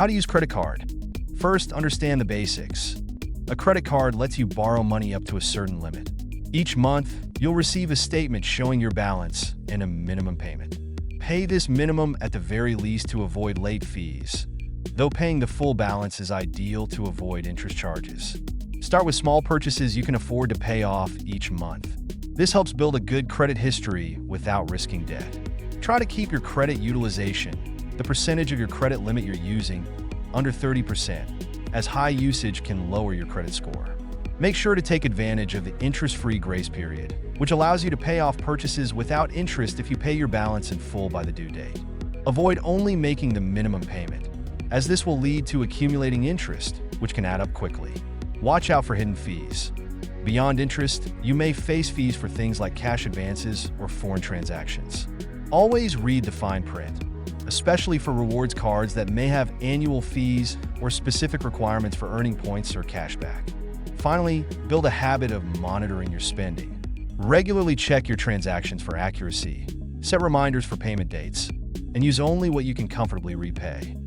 How to use credit card. First, understand the basics. A credit card lets you borrow money up to a certain limit. Each month, you'll receive a statement showing your balance and a minimum payment. Pay this minimum at the very least to avoid late fees, though paying the full balance is ideal to avoid interest charges. Start with small purchases you can afford to pay off each month. This helps build a good credit history without risking debt. Try to keep your credit utilization, the percentage of your credit limit you're using, under 30%, as high usage can lower your credit score. Make sure to take advantage of the interest-free grace period, which allows you to pay off purchases without interest if you pay your balance in full by the due date. Avoid only making the minimum payment, as this will lead to accumulating interest, which can add up quickly. Watch out for hidden fees. Beyond interest, you may face fees for things like cash advances or foreign transactions. Always read the fine print, especially for rewards cards that may have annual fees or specific requirements for earning points or cashback. Finally, build a habit of monitoring your spending. Regularly check your transactions for accuracy, set reminders for payment dates, and use only what you can comfortably repay.